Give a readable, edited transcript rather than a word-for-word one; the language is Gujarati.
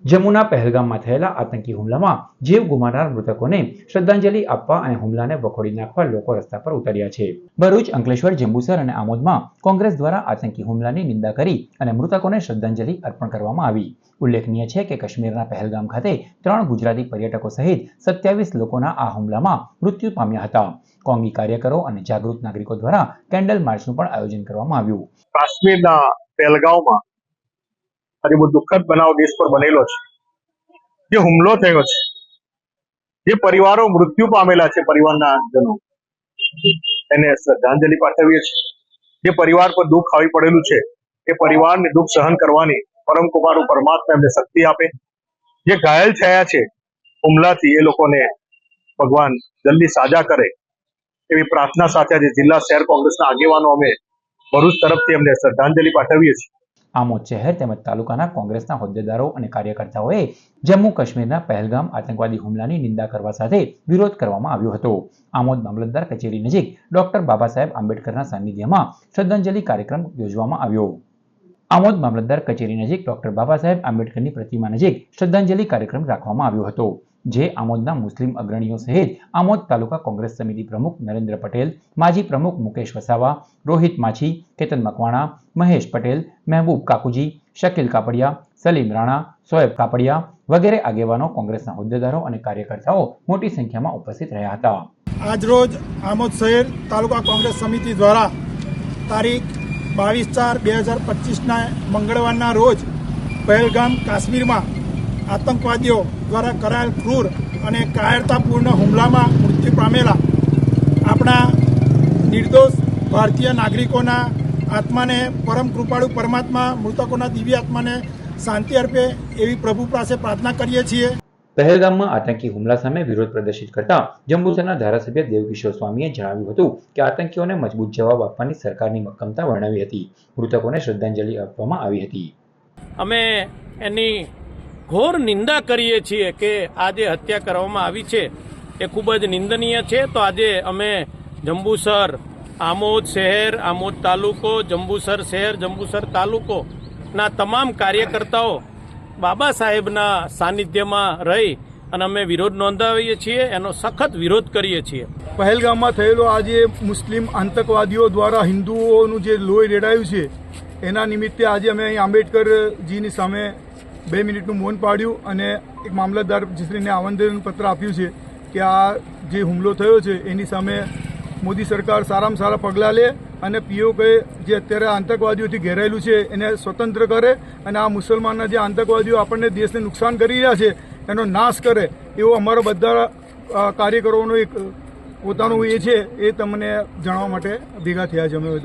જમ્મુના પહેલગામમાં થયેલા આતંકી હુમલામાં જીવ ગુમાવનાર મૃતકોને શ્રદ્ધાંજલિ આપવા અને હુમલાને વખોડી નાખવા લોકો રસ્તા પર ઉતર્યા છે। ભરૂચ, અંકલેશ્વર, જંબુસર અને આમોદમાં કોંગ્રેસ દ્વારા આતંકી હુમલાની નિંદા કરી અને મૃતકોને શ્રદ્ધાંજલિ અર્પણ કરવામાં આવી। ઉલ્લેખનીય છે કે કાશ્મીરના પહેલગામ ખાતે 3 ગુજરાતી પર્યટકો સહિત 27 લોકોના આ હુમલામાં મૃત્યુ પામ્યા હતા। કોંગી કાર્યકરો અને જાગૃત નાગરિકો દ્વારા કેન્ડલ માર્ચનું પણ આયોજન કરવામાં આવ્યું। કાશ્મીરના પહેલગામમાં આજે બહુ દુઃખદ બનાવ દેશ પર બનેલો છે। જે હુમલો થયો છે, જે પરિવારો મૃત્યુ પામેલા છે, પરિવારના જનો એને શ્રદ્ધાંજલિ પાઠવીએ છીએ। જે પરિવાર પર દુઃખ આવી પડેલું છે એ પરિવારને દુઃખ સહન કરવાની પરમ કૃપાળુ પરમાત્મા એમને શક્તિ આપે। જે ઘાયલ થયા છે હુમલાથી એ લોકોને ભગવાન જલ્દી સાજા કરે એવી પ્રાર્થના સાથે આજે જિલ્લા શહેર કોંગ્રેસના આગેવાનો અમે ભરૂચ તરફથી એમને શ્રદ્ધાંજલિ પાઠવીએ છીએ। આમોદ શહેર તેમજ તાલુકાના કોંગ્રેસના હોદ્દેદારો અને કાર્યકર્તાઓએ જમ્મુ કાશ્મીરના પહેલગામ આતંકવાદી હુમલાની નિંદા કરવા સાથે વિરોધ કરવામાં આવ્યો હતો। આમોદ મામલતદાર કચેરી નજીક ડોક્ટર બાબા સાહેબ આંબેડકરના સાનિધ્યમાં શ્રદ્ધાંજલિ કાર્યક્રમ યોજવામાં આવ્યો। આમોદ મામલતદાર કચેરી નજીક ડોક્ટર બાબા સાહેબ આંબેડકરની પ્રતિમા નજીક શ્રદ્ધાંજલિ કાર્યક્રમ રાખવામાં આવ્યો હતો, જે આમોદના મુસ્લિમ અગ્રણીઓ સહિત આમોદ તાલુકા કોંગ્રેસ સમિતિ પ્રમુખ નરેન્દ્ર પટેલ, માજી પ્રમુખ મુકેશ વસાવા, રોહિત માછી, કેતન મકવાણા, મહેશ પટેલ, મહેબૂબ કાકુજી, શકીલ કાપડિયા, સલીમ રાણા, સોએબ કાપડિયા વગેરે આગેવાનો, કોંગ્રેસના હોદ્દેદારો અને કાર્યકર્તાઓ મોટી સંખ્યામાં ઉપસ્થિત રહ્યા હતા। આજરોજ આમોદ શહેર તાલુકા કોંગ્રેસ સમિતિ દ્વારા તારીખ 22/4/2025ના મંગળવારના રોજ પહેલગામ કાશ્મીરમાં આતંકવાદીઓ દ્વારા કરાયેલ ક્રૂર અને કાયરતાપૂર્ણ હુમલામાં મૃત્યુ પામેલા આપણા નિર્દોષ ભારતીય નાગરિકોના આત્માને પરમ કૃપાળુ પરમાત્મા મૃતકોના દિવ્ય આત્માને શાંતિ અર્પે એવી પ્રભુ પાસે પ્રાર્થના કરીએ છીએ। પહેલગામમાં આતંકી હુમલા સામે વિરોધ પ્રદર્શિત કરતા જંબુસરના ધારાસભ્ય દેવકિશોર સ્વામીએ જણાવ્યું હતું કે આતંકીઓને મજબૂત જવાબ આપવાની સરકારની મક્કમતા વર્ણવી હતી। મૃતકોને શ્રદ્ધાંજલિ આપવામાં આવી હતી। અમે એની ઘોર નિંદા કરીએ છીએ કે આ જે હત્યા કરવામાં આવી છે એ ખૂબ જ નિંદનીય છે। તો આજે અમે જંબુસર, આમોદ શહેર, આમોદ તાલુકો, જંબુસર શહેર, જંબુસર તાલુકોના તમામ કાર્યકર્તાઓ બાબા સાહેબના સાનિધ્યમાં રહી અને અમે વિરોધ નોંધાવીએ છીએ, એનો સખત વિરોધ કરીએ છીએ। પહેલગામમાં થયેલો આજે મુસ્લિમ આતંકવાદીઓ દ્વારા હિન્દુઓનું જે લોહી રેડાયું છે એના નિમિત્તે આજે અમે અહીં આંબેડકરજીની સામે 2 મિનિટનું મૌન પાડ્યું અને એક મામલતદારશ્રીને આવેદનપત્ર આપ્યું છે કે આ જે હુમલો થયો છે એની સામે મોદી સરકાર સારામાં સારા પગલાં લે અને પીઓકે જે અત્યારે આતંકવાદીઓથી ઘેરાયેલું છે એને સ્વતંત્ર કરે અને આ મુસલમાનના જે આતંકવાદીઓ આપણને દેશને નુકસાન કરી રહ્યા છે એનો નાશ કરે એવો અમારો બધા કાર્યકરોનો એક પોતાનું એ છે એ તમને જણાવવા માટે ભેગા થયા છે અમે બધા।